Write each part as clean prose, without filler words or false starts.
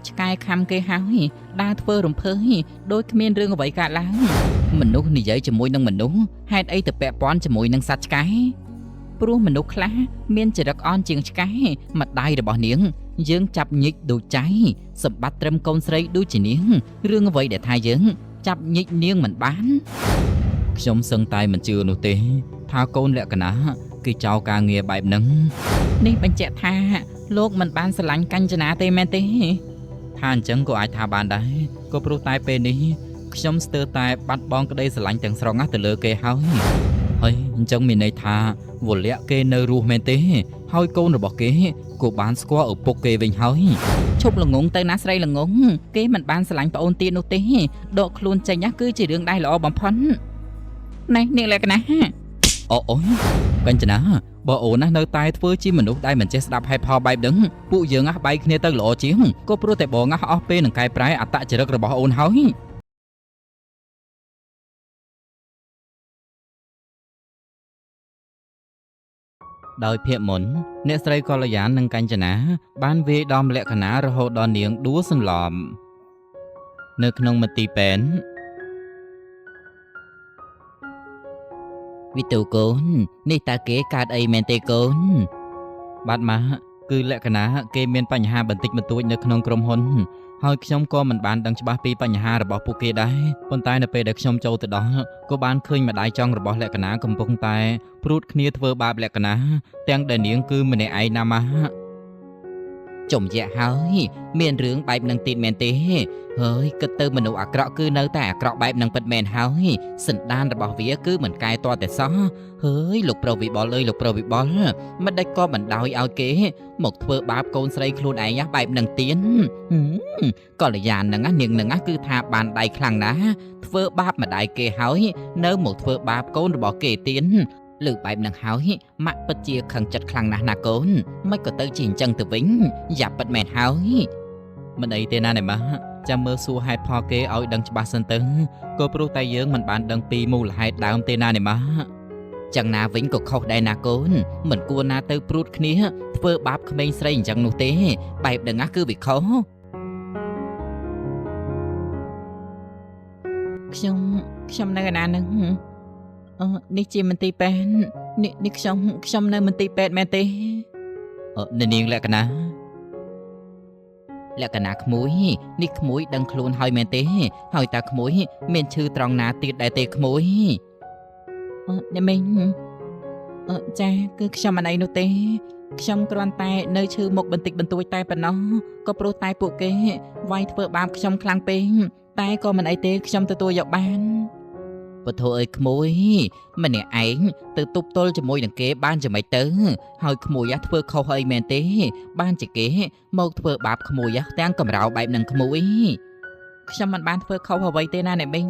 ឆ្កែខំគេហើយដើរធ្វើរំភើយដោយគ្មានរឿងអ្វីកើតឡើងមនុស្សនិយាយជាមួយនឹងមនុស្សហេតុអីទៅពាក់ព័ន្ធជាមួយនឹងសត្វឆ្កែព្រោះមនុស្សខ្លះមានចរិតអន់ជាងឆ្កែម្ដាយរបស់នាងយើងចាប់ញិចដូចចៃសម្បត្តិត្រឹមកូនស្រីដូចជានាងរឿងអ្វីដែលថាយើងចាប់ញិចនាងមិនបានខ្ញុំសឹងតែមិនជឿនោះទេថាកូនលក្ខណៈគេចោលការងារបែបហ្នឹងនេះបញ្ជាក់ថាលោកមិនបានស្រឡាញ់កញ្ចនាទេមែនទេថាអញ្ចឹងក៏អាចថាបានដែរក៏ព្រោះតែពេលនេះខ្ញុំស្ទើរតែបាត់បង់ក្តីស្រឡាញ់ទាំងស្រុងទៅលើគេហើយអញ្ចឹងមានន័យថាវលៈគេនៅរស់មែនទេហើយកូនរបស់គេក៏បានស្គាល់ឪពុកគេវិញហើយឈប់ល្ងងទៅណាស្រីល្ងងគេមិនបានស្រឡាញ់ប្អូនទៀតនោះទេដកខ្លួនចេញគឺជារឿងដែលល្អបំផុតនេះនាងលក្ខណៈអូយកញ្ចនាបើអូននៅតែធ្វើជាមនុស្សដែលមិនចេះស្ដាប់ហេតុផលបែបហ្នឹងពួកយើងបែកគ្នាទៅល្អជាងក៏ព្រោះតែបងអស់ពេលនឹងកែប្រែអត្តចរិតរបស់អូនហើយដោយភាគមុនអ្នកស្រីកល្យាននិងកញ្ចនាបានវាយដំលក្ខណៈរហូតដល់នាងដួលសន្លប់នៅក្នុងមន្ទីរពេទ្យវិទូកូននេះតើគេកើតអីមែនទេកូនបាទម៉ាគឺលក្ខណៈគេមានបញ្ហាបន្តិចបន្តួចនៅក្នុងក្រុមហ៊ុនហើយខ្ញុំក៏មិនបានដឹងច្បាស់ពីបញ្ហារបស់ពួកគេដែរប៉ុន្តែនៅពេលដែលខ្ញុំចូលទៅដល់ក៏បានឃើញម្ដាយចង់របស់លក្ខណៈកំពុងតែព្រួតគ្នាធ្វើបាបលក្ខណៈទាំងដែលនាងគឺម្នាក់ឯងណាម៉ាចំយៈហើយមានរឿងបែបនឹងទៀតមែនទេហើយគិតទៅមនុស្សអាក្រក់គឺនៅតែអាក្រក់បែបនឹងពិតមែនហើយសន្តានរបស់វាគឺមិនកែតតែសោះហើយលោកប្រុសវិបុលអើយលោកប្រុសវិបុលមិនដេចក៏បណ្ដោយឲ្យគេមកធ្វើបាបកូនស្រីខ្លួនឯងបែបនឹងទៀតកល្យានហ្នឹងនាងហ្នឹងគឺថាបានដៃខ្លាំងណាស់ធ្វើបាបម្ដាយគេហើយនៅមកធ្វើបាបកូនរបស់គេទៀតលើបែបនឹងហើយម៉ាក់ពិតជាខឹងចិត្តខ្លាំងណាស់ណាកូនមិនក៏ទៅជាអញ្ចឹងទៅវិញយ៉ាប់ពិតមែនហើយមិនអីទេណាណែម៉ាចាំមើលសួរហេតុផលគេឲ្យដឹងច្បាស់សិនទៅក៏ព្រោះតែយើងមិនបានដឹងពីមូលហេតុដើមទេណាណែម៉ាចឹងណាវិញក៏ខុសដែរណាកូនមិនគួរណាទៅព្រួតគ្នាធ្វើបាបក្មេងស្រីអញ្ចឹងនោះទេបែបហ្នឹងគឺវាខុសខ្ញុំនៅឯណានឹងនេះជាមន្ទីរពេទ្យនេះខ្ញុំនៅមន្ទីរពេទ្យមែនទេនាងលក្ខណៈក្មួយនេះក្មួយដឹងខ្លួនហើយមែនទេហើយតើក្មួយមានឈឺត្រង់ណាទៀតដែរទេក្មួយអ្នកមីងចាគឺខ្ញុំមិនអីនោះទេខ្ញុំគ្រាន់តែនៅឈឺមុខបន្តិចបន្តួចតែប៉ុណ្ណោះក៏ព្រោះតែពួកគេវាយធ្វើបាបខ្ញុំខ្លាំងពេកតែក៏មិនអីទេខ្ញុំទទួលយកបានពធអើយក្មួយម្នាក់ឯងទៅទប់ទល់ជាមួយនឹងគេបានយ៉ាងម៉េចទៅហើយក្មួយធ្វើខុសអីមែនទេបានជាគេមកធ្វើបាបក្មួយទាំងកំរោលបែបនឹងក្មួយខ្ញុំមិនបានធ្វើខុសអ្វីទេណាអ្នកមីង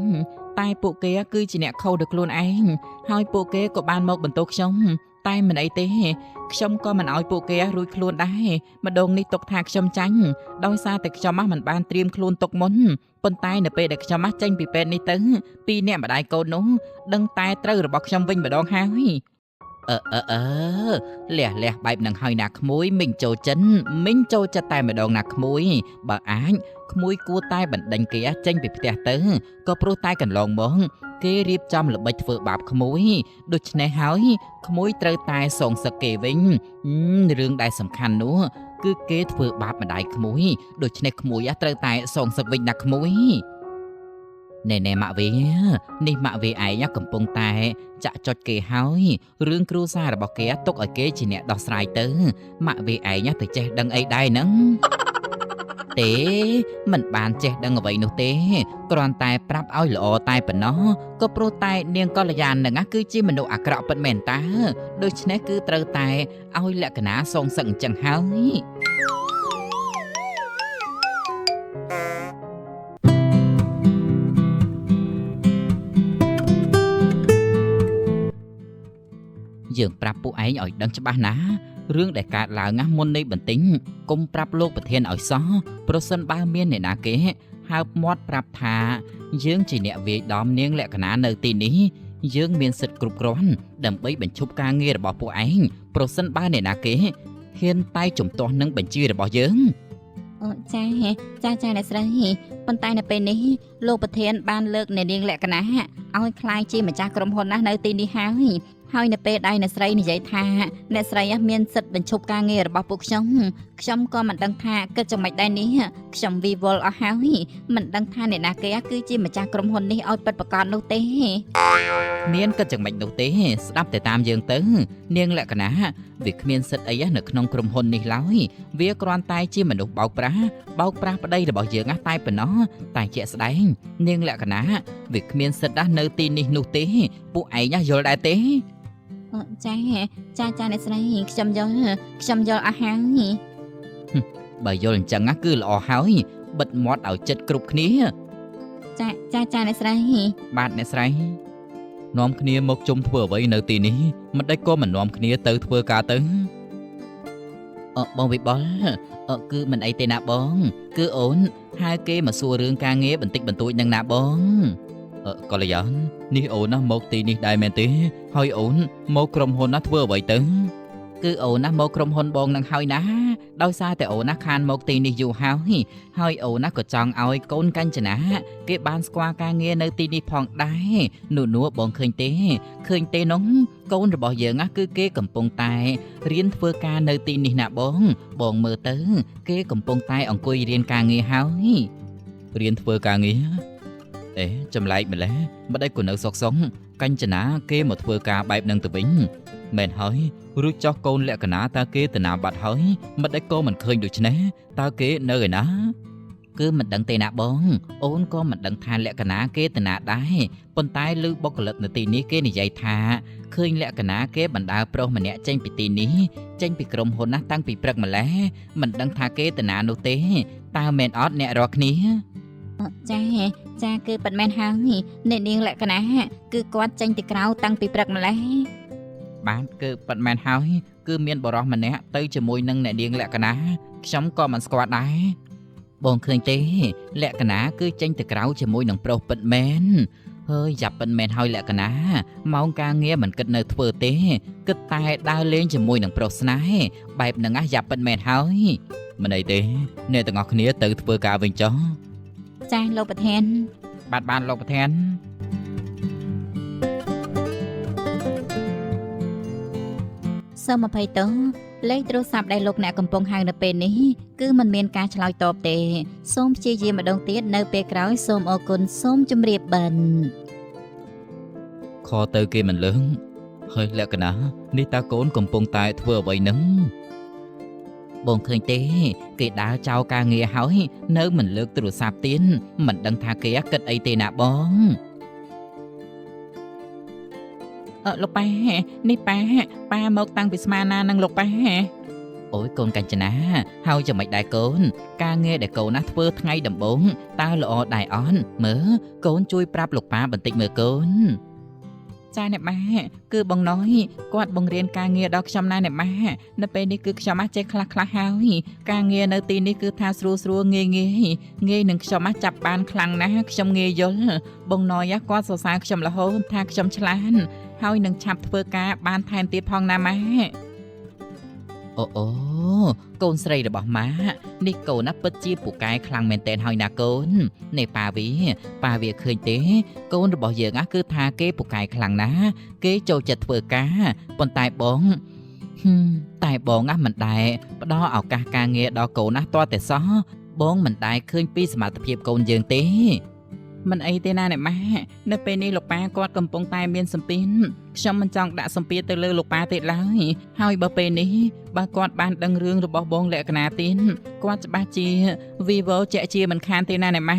តែពួកគេគឺជាអ្នកខុសដោយខ្លួនឯងហើយពួកគេក៏បានមកបន្ទោសខ្ញុំតែមិនអីទេខ្ញុំក៏មិនអោយពួកគេរួចខ្លួនដែរម្ដងនេះទុកថាខ្ញុំចាញ់ដោយសារតែខ្ញុំមិនបានត្រៀមខ្លួនទុកមុនប៉ុន្តែនៅពេលដែលខ្ញុំចេញពីពេទ្យនេះទៅពីរអ្នកម្ដាយកូននោះដឹងតែត្រូវរបស់ខ្ញុំវិញម្ដងហើយលះបែបនឹងហើយណាក្មួយមីងចូលចិត្តតែម្ដងណាក្មួយបើអាចក្មួយគួរតែបណ្ដេញគេចេញពីផ្ទះទៅក៏ព្រោះតែកន្លងមកគេរៀបចំល្បិចធ្វើបាបក្មួយដូច្នេះហើយក្មួយត្រូវតែសងសឹកគេវិញរឿងដែលសំខាន់នោះគឺគេធ្វើបាបម្ដាយក្មួយដូច្នេះក្មួយត្រូវតែសងសឹកវិញណាក្មួយណែម៉ាក់វានេះម៉ាក់វាឯងកំពុងតែចាក់ចុចគេហើយរឿងគ្រួសាររបស់គេទុកឲ្យគេជាអ្នកដោះស្រាយទៅម៉ាក់វាឯងទៅចេះដឹងអីដែរហ្នឹងទេមិនបានចេះដឹងអ្វីនោះទេគ្រាន់តែប្រាប់ឲ្យល្អតែប៉ុណ្ណោះក៏ព្រោះតែនាងកល្យាននឹងគឺជាមនុស្សអាក្រក់ពិតមែនតើដូច្នេះគឺត្រូវតែឲ្យលក្ខណៈសងសឹកអញ្ចឹងហើយយើងប្រាប់ពួកឯងឲ្យដឹងច្បាស់ណារឿងដែលកើតឡើងមុននេះបន្តិចកុំប្រាប់លោកប្រធានឲ្យសោះប្រសិនបើមានអ្នកណាគេហើបមាត់ប្រាប់ថាយើងជាអ្នកវាយដំនាងលក្ខណៈនៅទីនេះយើងមានសិទ្ធិគ្រប់គ្រាន់ដើម្បីបញ្ឈប់ការងាររបស់ពួកឯងប្រសិនបើអ្នកណាគេហ៊ានតែជំទាស់នឹងបញ្ជារបស់យើង ចាអ្នកស្រីប៉ុន្តែនៅពេលនេះលោកប្រធានបានលើកអ្នកនាងលក្ខណៈឲ្យក្លាយជាម្ចាស់ក្រុមហ៊ុនណានៅទីនេះហើយនៅពេលដែលអ្នកស្រីនិយាយថាអ្នកស្រីមានសិទ្ធិបញ្ឈប់ការងាររបស់ពួកខ្ញុំក៏មិនដឹងថាគិតយ៉ាងម៉េចដែរនេះខ្ញុំវិវល់អស់ហើយមិនដឹងថាអ្នកណាគេគឺជាម្ចាស់ក្រុមហ៊ុននេះឲ្យពិតប្រាកដនោះទេ មានគិតយ៉ាងម៉េចនោះទេស្ដាប់តែតាមយើងទៅនាងលក្ខណៈវាគ្មានសិទ្ធិអីនៅក្នុងក្រុមហ៊ុននេះឡើយវាគ្រាន់តែជាមនុស្សបោកប្រាស់ប្តីរបស់យើងតែប៉ុណ្ណោះតែជាក់ស្ដែងនាងលក្ខណៈវាគ្មានសិទ្ធិនៅទីនេះនោះទេពួកឯងយល់ដែរទេចាអ្នកស្រីខ្ញុំយល់អស់ហើយ បើយល់អញ្ចឹងគឺល្អហើយបិទមាត់ឲ្យចិត្តគ្រប់គ្នា ចាអ្នកស្រី បាទអ្នកស្រីនាំគ្នាមកជុំធ្វើអ្វីនៅទីនេះមិនដេចក៏មិននាំគ្នាទៅធ្វើការទៅបងវិបុលគឺមិនអីទេណាបងគឺអូនហៅគេមកសួររឿងការងារបន្តិចបន្តួចនឹងណាបងកល្យាននេះអូនមកទីនេះដែរមែនទេហើយអូនមកក្រុមហ៊ុនធ្វើអ្វីទៅគឺអូនមកក្រុមហ៊ុនបងនឹងហើយណាដោយសារតែអូនខានមកទីនេះយូរហើយអូនក៏ចង់ឲ្យកូនកញ្ចនាគេបានស្គាល់ការងារនៅទីនេះផងដែរនួបងឃើញទេនោះកូនរបស់យើងគឺគេកំពុងតែរៀនធ្វើការនៅទីនេះណាបងមើលទៅគេកំពុងតែអង្គុយរៀនការងារហើយរៀនធ្វើការងារចម្លែកម្ល៉េះមិនដេចក៏នៅសុកសុងកញ្ចនាគេមកធ្វើការបែបនឹងទៅវិញមែនហើយរួចចោះកូនលក្ខណៈតើគេទៅណាបាត់ហើយមិនដេចក៏មិនឃើញដូច្នេះតើគេនៅឯណាគឺមិនដឹងទេណាបងអូនក៏មិនដឹងថាលក្ខណៈគេទៅណាដែរប៉ុន្តែឮបុគ្គលិកនៅទីនេះគេនិយាយថាឃើញលក្ខណៈគេបណ្ដាប្រុសម្នាក់ចេញពីទីនេះចេញពីក្រុមហ៊ុនតាំងពីព្រឹកម្ល៉េះមិនដឹងថាគេទៅណានោះទេតើមែនអត់អ្នករាល់គ្នាចាគឺប៉ិតមែនហើយអ្នកនាងលក្ខណៈគឺគាត់ចេញពីក្រៅតាំងពីព្រឹកម្ល៉េះ បាទគឺប៉ិតមែនហើយគឺមានបរិសម្នាក់ទៅជាមួយនឹងអ្នកនាងលក្ខណៈខ្ញុំក៏មិនស្គាល់ដែរបងឃើញទេលក្ខណៈគឺចេញទៅក្រៅជាមួយនឹងប្រុសប៉ិតមែនហើយយ៉ាប់ប៉ិតមែនហើយលក្ខណៈម៉ោងការងារមិនគិតនៅធ្វើទេគិតតែដើរលេងជាមួយនឹងប្រុសស្នេហ៍បែបហ្នឹងយ៉ាប់ប៉ិតមែនហើយមិនអីទេអ្នកទាំងអស់គ្នាទៅធ្វើការវិញចុះចាលោកប្រធានបាទលោកប្រធានសូមអភ័យទោសលេខទូរស័ព្ទដែលលោកអ្នកកំពុងហៅនៅពេលនេះគឺមិនមានការឆ្លើយតបទេសូមព្យាយាមម្ដងទៀតនៅពេលក្រោយសូមអរគុណសូមជម្រាបបិណ្ឌខទៅគេមិនលឹងហើយលក្ខណៈនេះតើកូនកំពុងតែធ្វើអ្វីនឹងបងឃើញទេគេដើរចោលការងារហើយនៅមិនលើកទូរស័ព្ទទៀតមិនដឹងថាគេគិតអីទេណាបងលោកប៉ានេះប៉ាមកតាំងពីស្មានណានឹងលោកប៉ាអូយកូនកញ្ចនាហើយយ៉ាងម៉េចដែរកូនការងារដែលកូនធ្វើថ្ងៃដំបូងតើល្អដែរអត់មើលកូនជួយប្រាប់លោកប៉ាបន្តិចមើលកូនចាអ្នកម៉ាគឺបងណុយគាត់បង្រៀនការងារដល់ខ្ញុំណាអ្នកម៉ានៅពេលនេះគឺខ្ញុំចេះខ្លះហើយការងារនៅទីនេះគឺថាស្រួលងាយនឹងខ្ញុំចាប់បានខ្លាំងណាស់ខ្ញុំងាយយល់បងណុយគាត់សរសើរខ្ញុំរហូតថាខ្ញុំឆ្លាតហើយនឹងឆាប់ធ្វើការបានថែមទៀតផងណាម៉ាអូកូនស្រីរបស់ម៉ានេះកូនពិតជាពូកែខ្លាំងមែនទែនហើយណាកូននេះប៉ាវាឃើញទេកូនរបស់យើងគឺថាគេពូកែខ្លាំងណាស់គេចូលចិត្តធ្វើការប៉ុន្តែបងមិនដែរផ្ដល់ឱកាសការងារដល់កូនទាល់តែសោះបងមិនដែរឃើញពីសមត្ថភាពកូនយើងទេមិនអីទេណាអ្នកម៉ានៅពេលនេះលោកប៉ាគាត់កំពុងតែមានសម្ពាធខ្ញុំមិនចង់ដាក់សម្ពាធទៅលើលោកប៉ាទេឡើយហើយបើពេលនេះបើគាត់បានដឹងរឿងរបស់បងលក្ខណៈទៀតគាត់ច្បាស់ជាវីវជាក់ជាមិនខានទេណាអ្នកម៉ា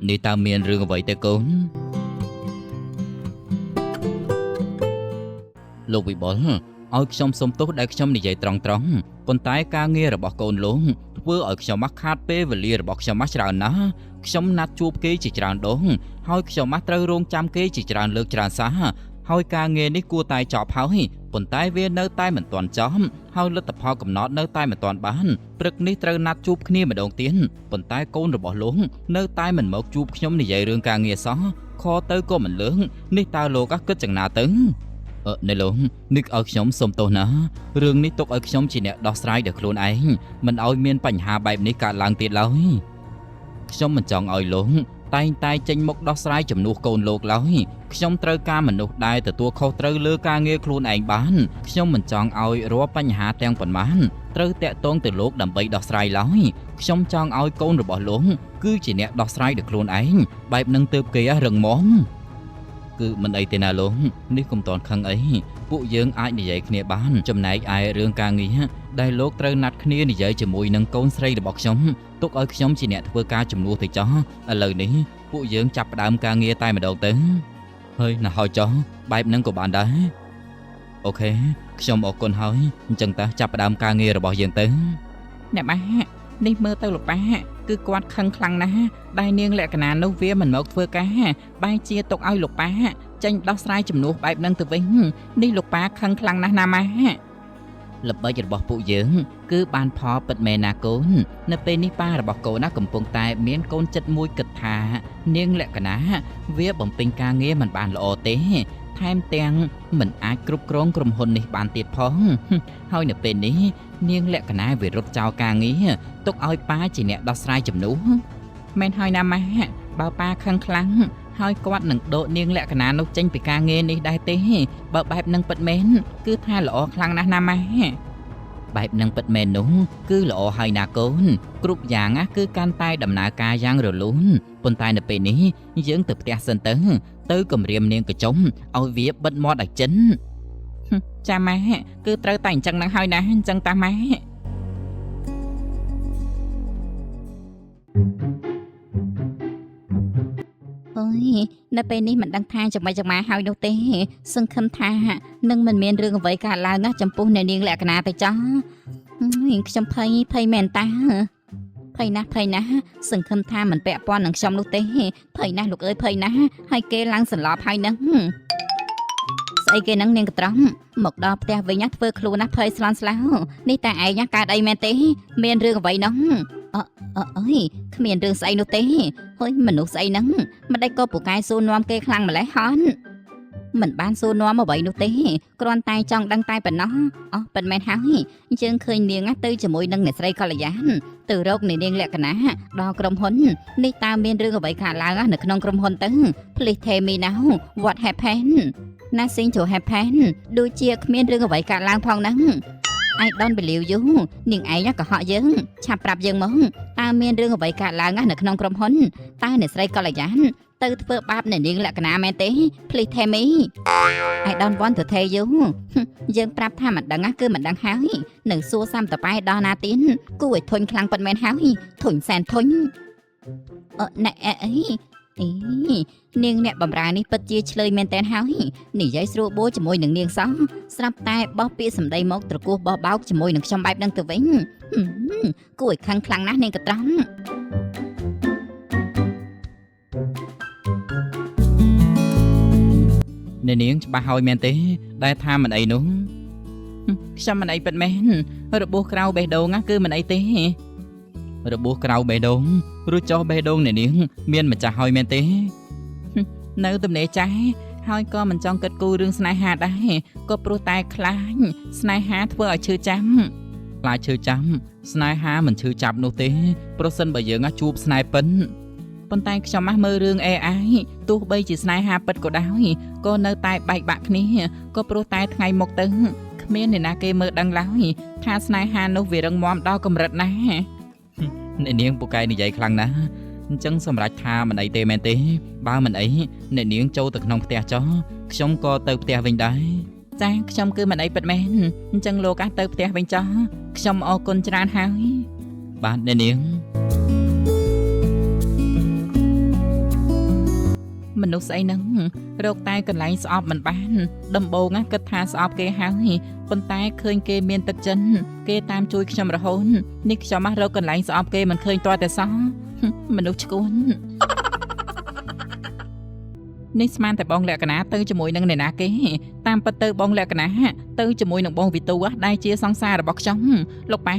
នេះតើមានរឿងអ្វីទេកូនលោកវិបុលឲ្យខ្ញុំសុំទោសដែលខ្ញុំនិយាយត្រង់ប៉ុន្តែការងាររបស់កូនលោកធ្វើឲ្យខ្ញុំខាតពេលវេលារបស់ខ្ញុំច្រើនណាស់ខ្ញុំណាត់ជួបគេជាច្រើនដងហើយខ្ញុំត្រូវរងចាំគេជាច្រើនលើកច្រើនសោះហើយការងារនេះគួរតែចប់ហើយប៉ុន្តែវានៅតែមិនទាន់ចប់ហើយលទ្ធផលកំណត់នៅតែមិនទាន់បានព្រឹកនេះត្រូវណាត់ជួបគ្នាម្ដងទៀតប៉ុន្តែកូនរបស់លោកនៅតែមិនមកជួបខ្ញុំនិយាយរឿងការងារសោះខទៅក៏មិនលើកនេះតើលោកគិតយ៉ាងណាទៅ Này luôn, Nick ở nhóm xôm tô ná. Rương ní tục ở nhóm chỉ nẹ đọc sái được luôn ấy. Mình ôi miên bánh hà bạp ní cả làng tiết lối. Nhóm mình chọn ôi luôn. Tai chênh mốc đọc sái chùm nuốt côn lột lối. Nhóm trơ ca mình nuốt đai từ tua khâu trơ lưa ca nghe luôn ảnh bán. Nhóm mình chọn ôi rùa bánh hà trang phần bán. Trơ tẹ tôn từ lột đầm bấy đọc sái lối. Nhóm chọn ôi côn rồi bỏ luôn. Cứ chỉ nẹ đọc sái được luôn ấy. Bạp nâng tớp kia rừng móm. Cứ mình ấy tên nào luôn, nếu không toàn khăn ấy, phụ dưỡng ai như vậy kia bán, trong này ai rương ca nghĩ, đại lốt trơ nát kia như vậy chỉ mùi nâng côn xây để bọc sống, tốt ở sống chỉ nẹt vừa ca chùm nuôi thì chó, lời này phụ dưỡng chập đám ca nghe tay mà đầu tới, hơi là hỏi chó, bài nâng của bạn đấy, ok, xong ở con hỏi, chân ta chập đám ca nghe rồi bỏ dưỡng tới, nè ba, đi mơ tao lục ba, cứ quát khăng khăng nè, đại niên lẹ cả nấu vía mình mộc vừa cá, bài chia tục ai lục ba, tranh đau sai chùm nuốt bài nâng từ vinh, đi lục ba khăng khăng nè nam á. Lập bởi dịch bỏ phụ dưỡng, cứ ban phó bật mẹ nà côn, nè bên ní ba là bỏ cổ ná cầm bông tay miễn côn chất mùi kịch thà, niên lẹ cả ná, vía bồng pin ca nghe mình bàn lộ tế, thêm tiền mình ai cướp krong cầm hồn này bàn tiệt phóng, hơi nè bên ní, niên lẹ cả ná về rút chào ca nghe, tục oi ba chỉ nè đau sai chùm nú, men hơi nam á, bao ba khăng khăng. Hơi quát nâng độ niên lẹ cả ná nấu chanh bị ca nghe đi đai tế, bờ bạp nâng bật mến, cứ tha lỗ khăng nà nam á. Bạp nâng bật mến núng, cứ lộ hơi nà côn, cục dạng á cứ can tay đầm nà ca giang rồi luôn, bồn tay nè bê ní, dưỡng từ tè sân tới cầm riêng niên cái trống, ôi vía bật mò đặc chính. Cha má, cứ trơ tảnh chân nâng hơi ná, chân ta má. Ôi, nơi bênนี้mình đang tha chẳng mà hai đâu tế, sưng khâm tha, nâng mình miền rừng với cả là ngã chấm pun này điên lẹ cả naไปจ้าchấm phây mền ta, phây na, sưng khâm tha mình bẹ pon nâng chấm lúc tế, phây na lục ơi phây na, hai kê lăng sần lọp hai nâng, say kê nâng niên cái trống, một đo te với nhát vơ klu na phây slan slau, ní ta ai nhát cả đây mền tế, miền rừng vậy nóng. Ơi, miền rừng say nô tế, ôi mình nô say nắng, mà đây có bộ cái xô noam kê khăn mà lấy hón, mình ban xô noam mà vậy nô tế, con tay trong đăng tay bẩn nó, bẩn men háo, chân khơi niềng ngắt tư cho môi nâng này say coi là dán, từ rốc này niềng lẹ cả ná, đo cầm hôn, đi ta miền rừng vậy cả là ngắt nâng cầm hôn tứ, please tell me now, what happened, nothing to happen, đôi chia miền rừng vậy cả lang phong nắng. Ai đón bị liều dú, nhưng ai nhắc cả họ dướng, chạp rạp dướng mong, ta miên rương vậy cả là ngã nực nông cầm hôn, ta nè sray coi là dán, từ phơ bạp nè điên lạ cả nà mẹ tế, please tell me, ai đón vón từ thê dú, dướng prap tha mặt đằng ngã cứ mặt đằng háo, nâng xua xăm tập ai đo na tiến, cú ấy thôn khlang bật men háo, thôn sàn thôn, nè ấy. Niên nè bầm ra ní bật chia chơi men tên háo nỉ giấy sưu bố cho môi nâng niên sống sắp tay bóp bia sầm đây mốc từ cua bó báo cho môi nâng trong bạp đang từ vĩnh cùi khăng khăng nát nên cả trống Nên niên ba hồi men tế, đại tha mình ấy núng, sao mình ấy bật men, rồi bố krau bề đầu ngã cứ mình ấy tế. Rồi bố krau bê đôn, rồi cho bê đôn này niếng, miên mà chả hỏi men tế. Nếu tụi nè trái, hỏi con mình trong kết cú rương snai hà đấy, có pro tay khláy, snai hà thưa ở chư chấm. Lại chư chấm, snai hà mình chư chập nô tế, pro sân bởi giờ ngã chụp snai pấn. Con tay trong mắt mơ rương e ái, tu bây chỉ snai hà bật của đáo, có nơi tay bạch bạc ní, có pro tay ngày một tấn, miên này na kê mơ đăng láo, tha snai hà nô về răng mòm đo cầm rật ná. Nè niếng bộ cây này dậy khăn ná, chẳng xâm rạch tha mình ấy tê men tế, ba mình ấy, nè niếng châu từ nông tè chó, xong co tơ tè vinh đấy. Cha, xong cứ mình ấy bật men, chẳng lô cá tơ tè vinh chó, xong ô con tràn háo. Ba nè niếng. Mình nụ say nâng, rốt tay cần lấy sọp mình bán, đâm bồ ngá kết tha sọp kê háo, con tay khơi kê miên tật chân, kê tam chui trong ra hôn, nick cho mắt rốt cần lấy sọp kê mình khơi toa tại sao, mình nụ cuốn. Nick man tại bong lẹ cả ná tư cho mùi nâng này ná kê, tam bật tư bong lẹ cả ná, tư cho mùi nâng bong vì tu á, đai chia song xa rồi bọc trong, lục ba,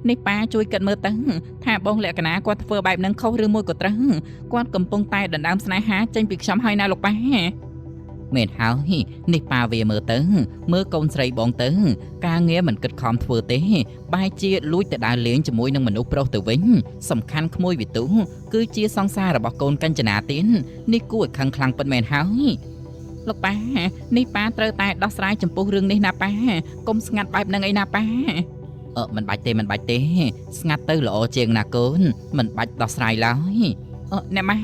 nick ba chui cận mơ tấn, tha bong lẹ cả ná qua phơ bài nâng khâu rư môi của trắng, quan cầm bông tay đần đam snai há tranh việc sống hơi na lục ba. មែនហើយនេះប៉ាវាមើលទៅមើលកូនស្រីបងទៅការងារមិនគិតខំធ្វើទេបែរជាលួចទៅដើរលេងជាមួយនឹងមនុស្សប្រុសទៅវិញសំខាន់ក្មួយវិទូគឺជាសង្សាររបស់កូនកញ្ចនាទៀននេះគួរឲ្យខឹងខ្លាំងពិតមែនហើយលោកប៉ានេះប៉ាត្រូវតែដោះស្រាយចំពោះរឿងនេះណាប៉ាកុំស្ងាត់បែបហ្នឹងអីណាប៉ាមិនបាច់ទេស្ងាត់ទៅល្អជាងណាកូនមិនបាច់ដោះស្រាយឡើយអ្នកម៉ា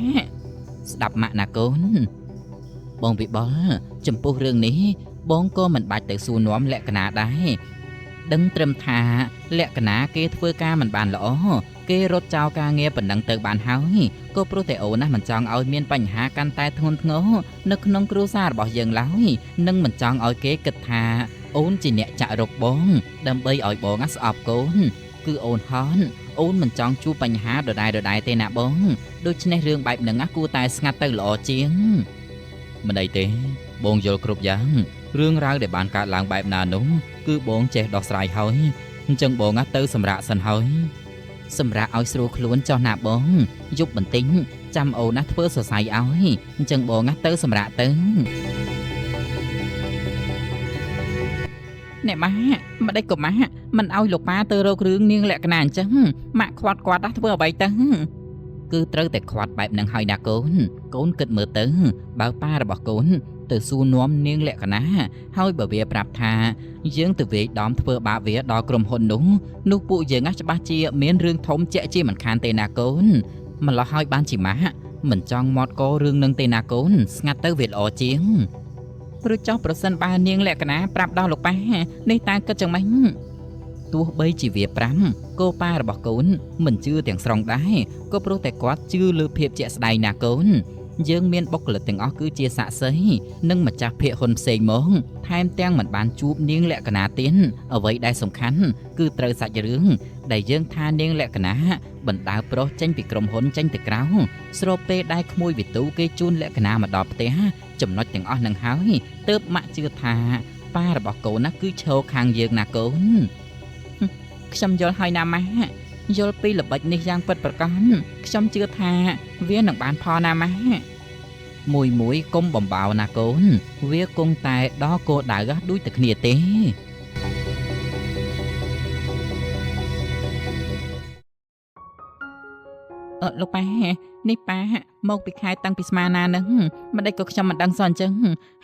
ស្ដាប់ម៉ាក់ណាកូនបងវិបុលចំពោះរឿងនេះបងក៏មិនបាច់ទៅសួរនាំលក្ខណៈដែរដឹងត្រឹមថាលក្ខណៈគេធ្វើការមិនបានល្អគេរត់ចោលការងារប៉ុណ្ណឹងទៅបានហើយក៏ព្រោះតែអូនណាមិនចង់ឲ្យមានបញ្ហាកាន់តែធ្ងន់ធ្ងរនៅក្នុងគ្រួសាររបស់យើងឡើយនិងមិនចង់ឲ្យគេគិតថាអូនជាអ្នកចាក់រកបងដើម្បីឲ្យបងស្អប់កូនគឺអូនហនអូនមិនចង់ជួបបញ្ហាដដែលទេណាបងដូច្នេះរឿងបែបហ្នឹងគួរតែស្ងាត់ទៅល្អជាងមិនអីទេបងយល់គ្រប់យ៉ាងរឿងរ៉ាវដែលបានកើតឡើងបែបណានោះគឺបងចេះដោះស្រាយហើយអញ្ចឹងបងទៅសម្រាប់សិនហើយសម្រាប់ឲ្យស្រួលខ្លួនចុះណាបងយប់បន្តិចចាំអូនណាធ្វើសរសៃឲ្យអញ្ចឹងបងទៅសម្រាប់ទៅអ្នកម៉ាមិនដេចក៏ម៉ាមិនឲ្យលោកប៉ាទៅរករឿងនាងលក្ខណៈអញ្ចឹងម៉ាក់ខ្វាត់គាត់ធ្វើអ្វីទៅគឺត្រូវតែខ្វាត់បែបហ្នឹងហើយណាកូនគិតមើលទៅបើប៉ារបស់កូនទៅសួរនាំនាងលក្ខណៈហើយបើវាប្រាប់ថាយើងទៅវាយដំធ្វើបាបវាដល់ក្រុមហ៊ុននោះពួកយើងច្បាស់ជាមានរឿងធំជាក់ជាមិនខានទេណាកូនម្ល៉េះហើយបានជាម៉ាក់មិនចង់មកករឿងនឹងទេណាកូនស្ងាត់ទៅវាល្អជាងឬចោះប្រសិនបើនាងលក្ខណៈប្រាប់ដល់លោកប៉ានេះតើគិតយ៉ាងម៉េចទោះបីជាវា5ក៏ប៉ារបស់កូនមិនជឿទាំងស្រុងដែរក៏ព្រោះតែគាត់ជឿលើភាពជាក់ស្ដែងណាកូនយើងមានបុគ្គលិកទាំងអស់គឺជាសាក្សីនិងម្ចាស់ភាគហ៊ុនផ្សេងមកថែមទាំងមិនបានជួបនាងលក្ខណៈទៀតអ្វីដែលសំខាន់គឺត្រូវសាច់រឿងដែលយើងថានាងលក្ខណៈបណ្ដាប្រុសចេញពីក្រុមហ៊ុនចេញទៅក្រៅស្របពេលដែលក្មួយវិទូគេជូនលក្ខណៈមកដល់ផ្ទះចំណុចទាំងអស់នឹងហើយទើបម៉ាក់ជឿថាប៉ារបស់កូនណាគឺឈរខាងយើងណាកូនខ្ញុំយល់ហើយណាម៉ាក់យល់ពីល្បិចនេះយ៉ាងពិតប្រាកដខ្ញុំជឿថាវានឹងបានផលណាម៉ាក់មួយកុំបំបោណាកូនវាគង់តែដល់គោលដៅដូចតែគ្នាទេលោកប៉ានេះប៉ាមកពីខេត្តតាំងពីស្មាណានឹងមិនដេចក៏ខ្ញុំមិនដឹងសោះអញ្ចឹង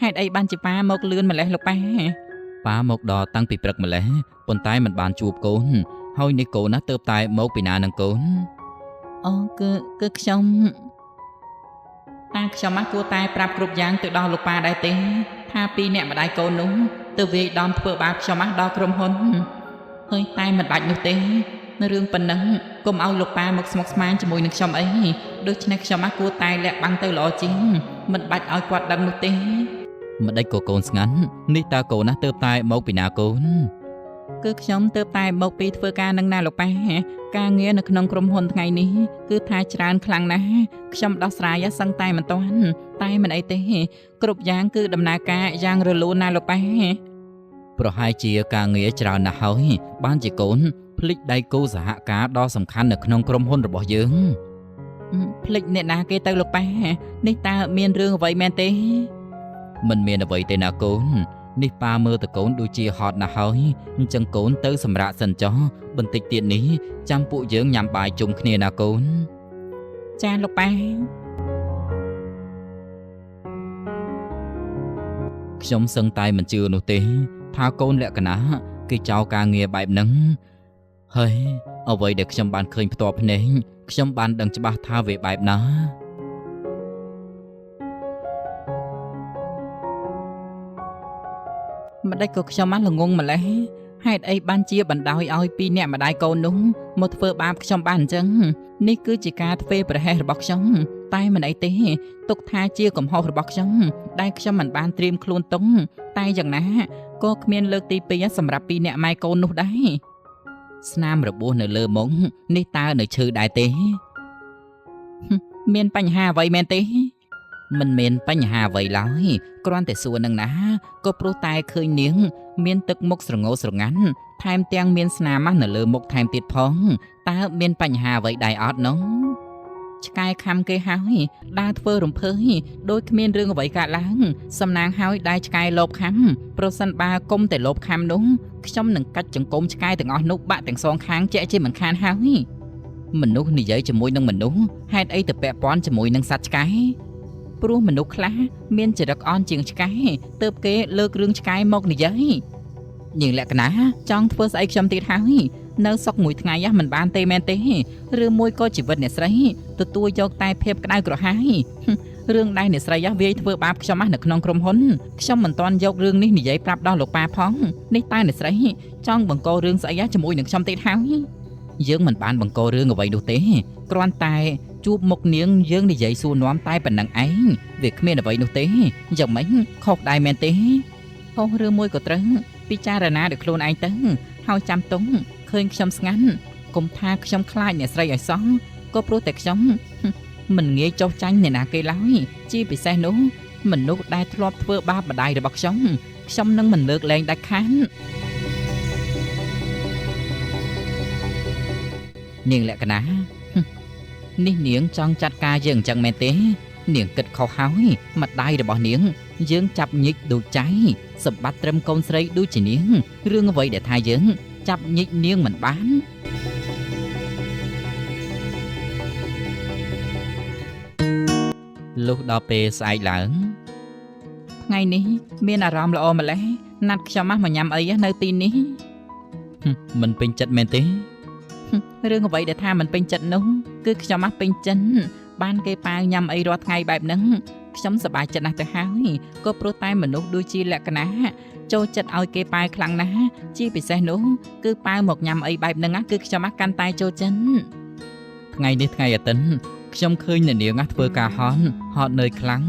ហេតុអីបានជាប៉ាមកលឿនម្លេះលោកប៉ាមកដល់តាំងពីព្រឹកម្លេះប៉ុន្តែមិនបានជួបកូនហើយនេះកូនណាទៅតែមកពីណានឹងកូនគឺខ្ញុំតាខ្ញុំគួរតែប្រាប់គ្រប់យ៉ាងទៅដល់លោកប៉ាដែរទេថាពីអ្នកម្ដាយកូននោះទៅវាយដំធ្វើបាបខ្ញុំដល់ក្រុមហ៊ុនហើយតែមិនបាច់នោះទេរឿងប៉ុណ្ណឹងកុំឲ្យលោកប៉ាមកស្មុគស្មាញជាមួយនឹងខ្ញុំអីដូច្នេះខ្ញុំគួរតែលាក់បាំងទៅល្អជាងមិនបាច់ឲ្យគាត់ដឹងនោះទេមិនដេចក៏កូនស្ងាត់នេះតើកូនណាទៅតែមកពីណាកូនគឺខ្ញុំទៅតែមកពីធ្វើការនឹងណាលោកប៉ាការងារនៅក្នុងក្រុមហ៊ុនថ្ងៃនេះគឺថាច្រើនខ្លាំងណាស់ខ្ញុំដោះស្រាយសឹងតែមិនទាន់តែមិនអីទេគ្រប់យ៉ាងគឺដំណើរការយ៉ាងរលូនណាលោកប៉ាប្រហែលជាការងារច្រើនណាស់ហើយបានជាកូនភ្លេចដៃគូសហការដ៏សំខាន់នៅក្នុងក្រុមហ៊ុនរបស់យើងភ្លេចអ្នកណាគេទៅលោកប៉ានេះតើមានរឿងអ្វីមែនទេមិនមានអ្វីទេណាកូននេះប៉ាមើលតកូនដូចជាហត់ណាស់ហើយអញ្ចឹងកូនទៅសម្រាកសិនចុះបន្តិចទៀតនេះចាំពួកយើងញ៉ាំបាយជុំគ្នាណាកូនចាលោកប៉ាខ្ញុំសឹងតែមិនជឿនោះទេថាកូនលក្ខណៈគេចោលការងារបែបហ្នឹងហើយអ្វីដែលខ្ញុំបានឃើញផ្ទាល់ភ្នែកខ្ញុំបានដឹងច្បាស់ថាវាបែបណាម្ដេចក៏ខ្ញុំបានល្ងងម្លេះហេតុអីបានជាបណ្ដោយឲ្យពីអ្នកម្ដាយកូននោះមកធ្វើបាបខ្ញុំបានអញ្ចឹងនេះគឺជាការធ្វើប្រហែសរបស់ខ្ញុំតែមិនអីទេទុកថាជាកំហុសរបស់ខ្ញុំដែលខ្ញុំមិនបានត្រៀមខ្លួនទុកតែយ៉ាងណាក៏គ្មានលើកទី2សម្រាប់ពីអ្នកម៉ែកូននោះដែរស្នាមរបួសនៅលើមុខនេះតើនៅឈឺដែរទេមានបញ្ហាអ្វីមែនទេមិនមានបញ្ហាអ្វីឡើយគ្រាន់តែសួរនឹងណាក៏ព្រោះតែឃើញនាងមានទឹកមុខស្រងោស្រងាត់ថែមទាំងមានស្នាមនៅលើមុខថែមទៀតផងតើមានបញ្ហាអ្វីដែរអត់នោះ ឆ្កែខំគេហើយដើរធ្វើរំភើយដោយគ្មានរឿងអ្វីកើតឡើងសំណាងហើយដែលឆ្កែលោភខំប្រសិនបើគុំតែលោភខំនោះខ្ញុំនឹងកាច់ចង្កុំឆ្កែទាំងអស់នោះបាក់ទាំងសងខាងជាក់ជាមិនខានហើយមនុស្សនិយាយជាមួយនឹងមនុស្សហេតុអីទៅពាក់ព័ន្ធជាមួយនឹងសត្វឆ្កែព្រោះមនុស្សខ្លះមានចរិតអន់ជាងឆ្កែទើបគេលើករឿងឆ្កែមកនិយាយនាងលក្ខណៈចង់ធ្វើស្អីខ្ញុំទៀតហើយនៅសុកមួយថ្ងៃមិនបានទេមែនទេឬមួយក៏ជីវិតអ្នកស្រីទទួលយកតែភាពក្តៅក្រហាយរឿងដែលអ្នកស្រីវាយធ្វើបាបខ្ញុំនៅក្នុងក្រុមហ៊ុនខ្ញុំមិនទាន់យករឿងនេះនិយាយប្រាប់ដល់លោកប៉ាផងនេះតែអ្នកស្រីចង់បង្ករឿងស្អីជាមួយនឹងខ្ញុំទៀតហើយយើងមិនបានបង្ករឿងអ្វីនោះទេគ្រាន់តែជួបមុខនាងយើងនិយាយសួរនាំតែប៉ុណ្្នឹងឯងវាគ្មានអ្វីនោះទេយ៉ាងម៉េចខុសដែរមែនទេខុសឬមួយក៏ត្រូវពិចារណាដោយខ្លួនឯងទៅហើយចាំទុំឃើញខ្ញុំស្ងាត់កុំថាខ្ញុំខ្លាចអ្នកស្រីឲ្យសោះក៏ព្រោះតែខ្ញុំមិនងាយចោះចាញ់អ្នកណាគេឡើយជាពិសេសនោះមនុស្សដែលធ្លាប់ធ្វើបាបម្ដាយរបស់ខ្ញុំនឹងមិនលើកលែងដាច់ខាតនាងលក្ខណៈនេះនាងចង់ចាត់ការយើងអញ្ចឹងមែនទេនាងគិតខុសហើយម្ដាយរបស់នាងយើងចាប់ញិចដូចចៃសម្បត្តិត្រឹមកូនស្រីដូចជានាងរឿងអ្វីដែលថាយើងចាប់ញិចនាងមិនបានលុះដល់ពេលស្អែកឡើងថ្ងៃនេះមានអារម្មណ៍ល្អម្ល៉េះណាត់ខ្ញុំមកញ៉ាំអីនៅទីនេះមិនពេញចិត្តមែនទេរឿងអ្វីដែលថាមិនពេញចិត្តនោះគឺខ្ញុំមកពេញចិត្តបានគេប៉ាវញ៉ាំអីរាល់ថ្ងៃបែបហ្នឹងខ្ញុំសប្បាយចិត្តណាស់ទៅហើយក៏ព្រោះតែមនុស្សដូចជាលក្ខណៈចូលចិត្តឲ្យគេប៉ាវខ្លាំងណាស់ជាពិសេសនោះគឺប៉ាវមកញ៉ាំអីបែបហ្នឹងគឺខ្ញុំមកកាន់តែចូលចិត្តថ្ងៃនេះថ្ងៃអាទិត្យខ្ញុំឃើញអ្នកនាងធ្វើការហត់នឿយខ្លាំង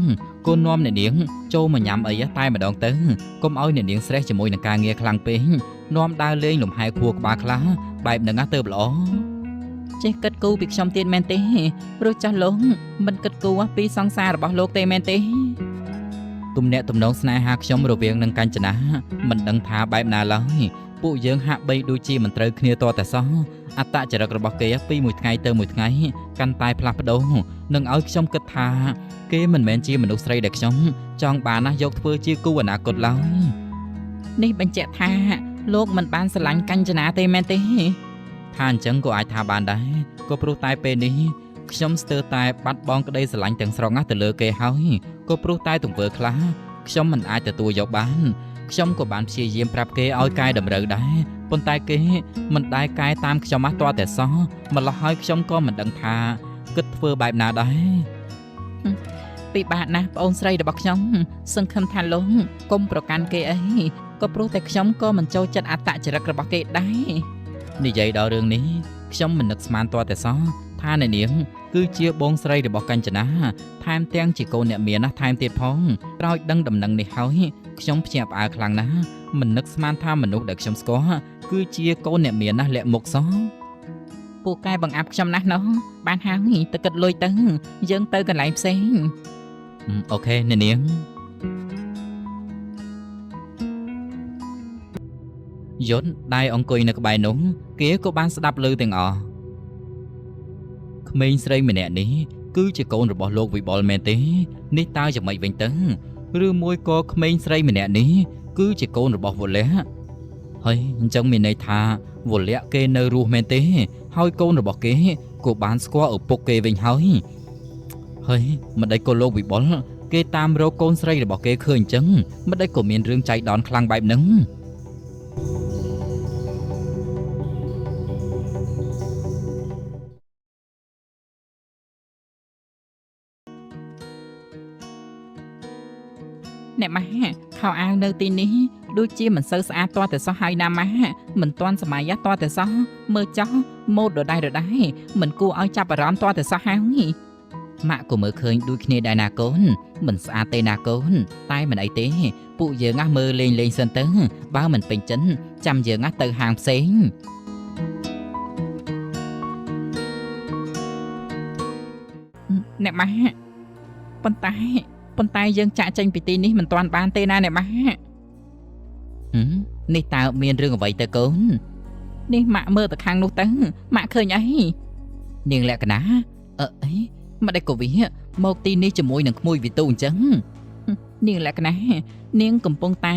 គូនាំអ្នកនាងចូលមកញ៉ាំអីតែម្ដងទៅកុំឲ្យអ្នកនាងស្រេះជាមួយនឹងការងារខ្លាំងពេកនាំដើរលេងលំហែខួរក្បាលខ្លះបែបហ្នឹងទៅល្អចេះគិតគូរពីខ្ញុំទៀតមែនទេព្រោះចាស់លោកមិនគិតគូរពីសង្សាររបស់លោកទេមែនទេទំនាក់ទំនងស្នេហាខ្ញុំរវាងនឹងកញ្ចនាមិនដឹងថាបែបណាឡើយពួកយើងហាក់បីដូចជាមិនត្រូវគ្នាតតែសោះអត្តចរិតរបស់គេពីមួយថ្ងៃទៅមួយថ្ងៃកាន់តែផ្លាស់ប្ដូរនឹងឲ្យខ្ញុំគិតថាគេមិនមែនជាមនុស្សស្រីដែលខ្ញុំចង់បានណាយកធ្វើជាគូអនាគតឡើយនេះបញ្ជាក់ថាលោកមិនបានស្រឡាញ់កញ្ចនាទេមែនទេថាអញ្ចឹងក៏អាចថាបានដែរក៏ព្រោះតែពេលនេះខ្ញុំស្ទើរតែបាត់បង់ក្តីស្រឡាញ់ទាំងស្រុងទៅលើគេហើយក៏ព្រោះតែទង្វើខ្លះខ្ញុំមិនអាចទទួលយកបានខ្ញុំក៏បានព្យាយាមប្រាប់គេឲ្យកែតម្រូវដែរប៉ុន្តែគេមិនដែលកែតាមខ្ញុំមកទាល់តែសោះម្ល៉េះហើយខ្ញុំក៏មិនដឹងថាគិតធ្វើបែបណាដែរពិបាកណាស់ប្អូនស្រីរបស់ខ្ញុំសង្ឃឹមថាលោកកុំប្រកាន់គេអីក៏ព្រោះតែខ្ញុំក៏មិនចូលចិត្តអត្តចរិតរបស់គេដែរនិយាយដល់រឿងនេះខ្ញុំមិននឹកស្មានទាល់តែសោះថាអ្នកនាងគឺជាបងស្រីរបស់កញ្ចនាថែមទាំងជាកូនអ្នកមានណាថែមទៀតផងក្រោយដឹងដំណឹងនេះហើយខ្ញុំភ្ញាក់ផ្អើលខ្លាំងណាស់មិននឹកស្មានថាមនុស្សដែលខ្ញុំស្គាល់គឺជាកូនអ្នកមានណាលាក់មុខសោះពួកកែបង្អាប់ខ្ញុំណាស់ណោះបានហើយទៅគិតលុយទៅយើងទៅកន្លែងផ្សេងអូខេអ្នកនាងយន្តដែលអង្គុយនៅក្បែរនោះគេក៏បានស្ដាប់ឮទាំងអស់ក្មេងស្រីម្នាក់នេះគឺជាកូនរបស់លោកវិបុលមែនទេនេះតើយ៉ាងម៉េចវិញទៅឬមួយក៏ក្មេងស្រីម្នាក់នេះគឺជាកូនរបស់វលៈហើយអញ្ចឹងមានន័យថាវលៈគេនៅរស់មែនទេហើយកូនរបស់គេក៏បានស្គាល់ឪពុកគេវិញហើយមិនដេចក៏លោកវិបុលគេតាមរកកូនស្រីរបស់គេឃើញអញ្ចឹងមិនដេចក៏មានរឿងចៃដន្យខ្លាំងបែបហ្នឹងអ្នកម៉ាខោអាវនៅទីនេះដូចជាមិនសូវស្អាតទាល់តែសោះហើយណាម៉ាមិនទាន់សម័យទាល់តែសោះមើលចោះម៉ូដដដែលមិនគួរឲ្យចាប់អារម្មណ៍ទាល់តែសោះហើយម៉ាក់ក៏មើលឃើញដូចគ្នាដែរណាកូនមិនស្អាតទេណាកូនតែមិនអីទេពួកយើងមើលលេងសិនទៅបើមិនពេញចិត្តចាំយើងទៅហាងផ្សេងអ្នកម៉ាប៉ុន្តែយើងចាក់ចេញពីទីនេះមិនទាន់បានទេណាអ្នកម៉ានេះតើមានរឿងអ្វីទៅកូននេះម៉ាក់មើលទៅខាងនោះទៅម៉ាក់ឃើញអីនាងលក្ខណៈអី មិនដែលក៏វាមកទីនេះជាមួយនឹងក្មួយវិទូអញ្ចឹងនាងលក្ខណៈនាងកំពុងតែ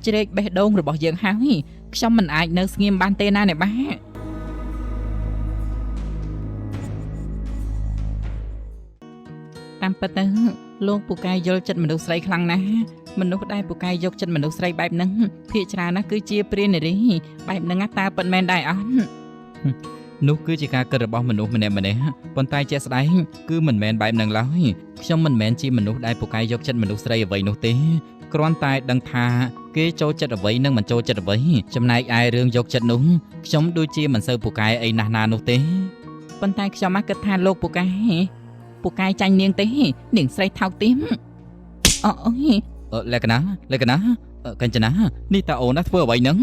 ជ្រែកបេះដូងរបស់យើងហើយខ្ញុំមិនអាចនៅស្ងៀមបានទេណាអ្នកបាតាមពិតទៅលោកពូកែយល់ចិត្តមនុស្សស្រីខ្លាំងណាស់មនុស្សដែលពូកែយកចិត្តមនុស្សស្រីបែបហ្នឹងភាគច្រើនណាស់គឺជាព្រាននារីបែបហ្នឹងតើពិតមែនដែរអត់នោះគឺជាការគិតរបស់មនុស្សម្នាក់ប៉ុន្តែជាក់ស្ដែងគឺមិនមែនបែបហ្នឹងឡើយខ្ញុំមិនមែនជាមនុស្សដែលពូកែយកចិត្តមនុស្សស្រីអ្វីនោះទេគ្រាន់តែដឹងថាគេចូលចិត្តអ្វីនិងមិនចូលចិត្តអ្វីចំណែកឯរឿងយកចិត្តនោះខ្ញុំដូចជាមិនសូវពូកែអីណាស់ណានោះទេប៉ុន្តែខ្ញុំគិតថាលោកពូកែចាញ់នាងទេនាងស្រីថោកទាមអូយលក្ខណៈកញ្ចនានេះតើអូនណាធ្វើអ្វីហ្នឹង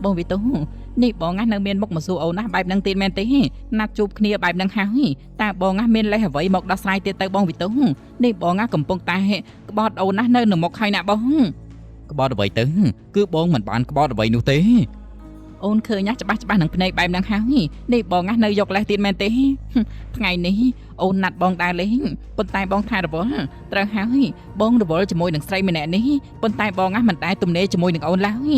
បងវិទូនេះបងនៅមានមុខមកសួរអូនណាបែបហ្នឹងទៀតមែនទេណាត់ជួបគ្នាបែបហ្នឹងហើយតើបងមានលេសអ្វីមកដោះស្រាយទៀតទៅបងវិទូនេះបងកំពុងតែក្បត់អូនណានៅនឹងមុខហើយណាបងក្បត់អ្វីទៅគឺបងមិនបានក្បត់អ្វីនោះទេអូនឃើញច្បាស់នឹងភ្នែកបែបហ្នឹងហើយនេះបងនៅយកលេសទៀតមែនទេថ្ងៃនេះអូនណាត់បងដើរលេងប៉ុន្តែបងថារវល់ត្រូវហើយបងរវល់ជាមួយនឹងស្រីម្នាក់នេះប៉ុន្តែបងមិនដែលទំនេរជាមួយនឹងអូនឡើយ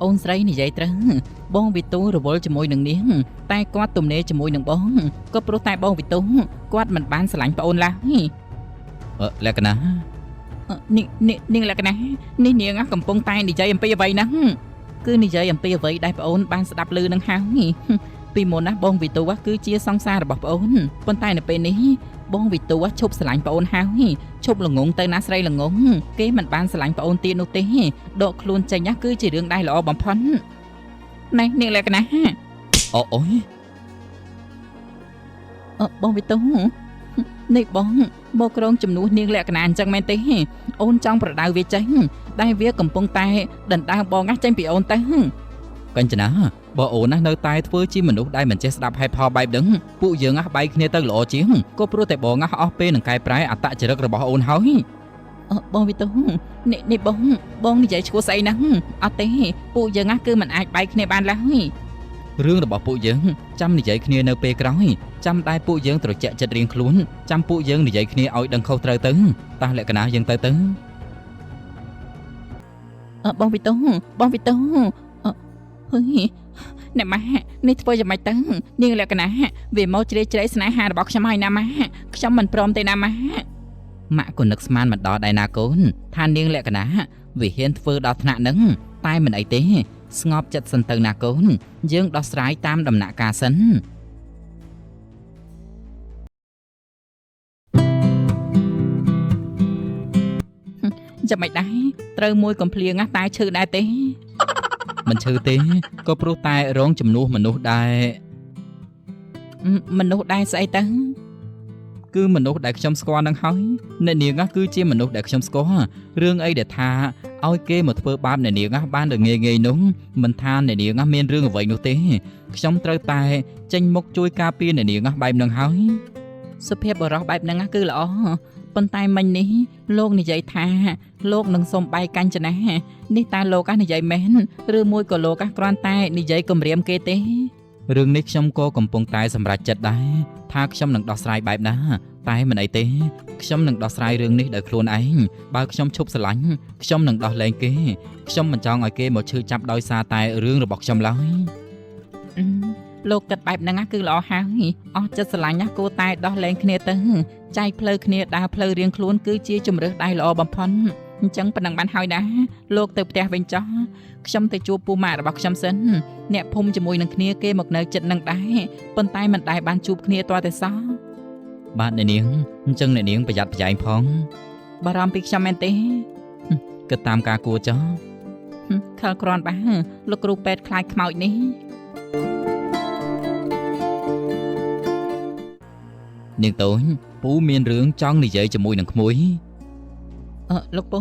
អូនស្រីនិយាយត្រូវបងវិទូរវល់ជាមួយនឹងនាងតែគាត់ទំនេរជាមួយនឹងបងក៏ព្រោះតែបងវិទូគាត់មិនបានស្រឡាញ់ប្អូនឡើយលក្ខណៈនាងលក្ខណៈនេះនាងកំពុងតែនិយាយអំពីអ្វីហ្នឹងគឺនិយាយអំពីអ្វីដែលប្អូនបានស្ដាប់ឮនឹងហើយពីមុនណាបងវិទូគឺជាសង្សាររបស់ប្អូនប៉ុន្តែនៅពេលនេះបងវិទូឈប់ស្រឡាញ់ប្អូនហើយឈប់ល្ងងទៅណាស្រីល្ងងគេមិនបានស្រឡាញ់ប្អូនទៀតនោះទេដកខ្លួនចេញគឺជារឿងដែលល្អបំផុតណែនាងលក្ខណៈអូយបងវិទូនេះបងមកក្រងជំនួសនាងលក្ខណៈអញ្ចឹងមែនទេអូនចង់ប្រដៅវាចេញតែវាកំពុងតែដណ្ដើមបងចេញពីអូនទៅកញ្ចនាបើអូននៅតែធ្វើជាមនុស្សដែលមិនចេះស្ដាប់ហេតុផលបែបហ្នឹងពួកយើងបែកគ្នាទៅល្អជាងក៏ព្រោះតែបងអស់ពេលនឹងកែប្រែអត្តចរិតរបស់អូនហើយបងវិទូនេះបងនិយាយឈ្មោះស្អីហ្នឹងអត់ទេពួកយើងគឺមិនអាចបែកគ្នាបានឡើយរឿងរបស់ពួកយើងចាំនិយាយគ្នានៅពេលក្រោយចាំតែពួកយើងត្រជាក់ចិត្តរៀងខ្លួនចាំពួកយើងនិយាយគ្នាឲ្យដឹងខុសត្រូវទៅតើលក្ខណៈយើងទៅបងវិទូហឺអ្នកម៉ានេះធ្វើយ៉ាងម៉េចទៅនាងលក្ខណៈវាមកជ្រេជ្រែកស្នេហារបស់ខ្ញុំហើយណាម៉ាខ្ញុំមិនព្រមទេណាម៉ាម៉ាក់ក៏នឹកស្មានមិនដល់ដែរណាកូនថានាងលក្ខណៈវាហ៊ានធ្វើដល់ថ្នាក់ហ្នឹងតែមិនអីទេស្ងប់ចិត្តសិនទៅណាកូនយើងដោះស្រាយតាមដំណាក់កាលសិនចាំមិនដែរត្រូវមួយកំភ្លៀងតែឈឺដែរទេមិនឈឺទេក៏ព្រោះតែរងជំនួសមនុស្សដែរស្អីទៅគឺមនុស្សដែលខ្ញុំស្គាល់នឹងហើយអ្នកនាងគឺជាមនុស្សដែលខ្ញុំស្គាល់រឿងអីដែលថាឲ្យគេមកធ្វើបាបអ្នកនាងបានដល់ងាយនោះមិនថាអ្នកនាងមានរឿងអ្វីនោះទេខ្ញុំត្រូវតែចេញមុខជួយការពារអ្នកនាងបែបនឹងហើយសុភាពបរោះបែបហ្នឹងគឺល្អប៉ុន្តែមិញនេះលោកនិយាយថាលោកនឹងសុំបែកកញ្ចនានេះតើលោកនិយាយមែនឬមួយក៏លោកគ្រាន់តែនិយាយគំរាមគេទេរឿងនេះខ្ញុំក៏កំពុងតែសម្រេចចិត្តដែរថាខ្ញុំនឹងដោះស្រាយបែបណាតែមិនអីទេខ្ញុំនឹងដោះស្រាយរឿងនេះដោយខ្លួនឯងបើខ្ញុំឈប់ស្រឡាញ់ខ្ញុំនឹងដោះលែងគេខ្ញុំមិនចង់ឲ្យគេមកឈឺចាប់ដោយសារតែរឿងរបស់ខ្ញុំឡើយលោកគិតបែបហ្នឹងគឺល្អហើយអស់ចិត្តស្រឡាញ់គួរតែដោះលែងគ្នាទៅចែកផ្លូវគ្នាដើរផ្លូវរៀងខ្លួនគឺជាជំរើសដែលល្អបំផុតអញ្ចឹងប៉ុណ្ណឹងបានហើយដែរលោកទៅផ្ទះវិញចុះខ្ញុំទៅជួបពូម៉ាក់របស់ខ្ញុំសិនអ្នកភូមិជាមួយនឹងគ្នាគេមកនៅចិត្តនឹងដែរប៉ុន្តែមិនដែលបានជួបគ្នាទាល់តែសោះបាទអ្នកនាងអញ្ចឹងអ្នកនាងប្រយ័ត្នប្រយែងផងបារម្ភពីខ្ញុំមែនទេគិតតាមការគួរចុះខលគ្រាន់បាទលោកគ្រូពេទ្យខ្លាចខ្មោចនេះនាងតូចពូមានរឿងចង់និយាយជាមួយនឹងក្មួយលោកពូ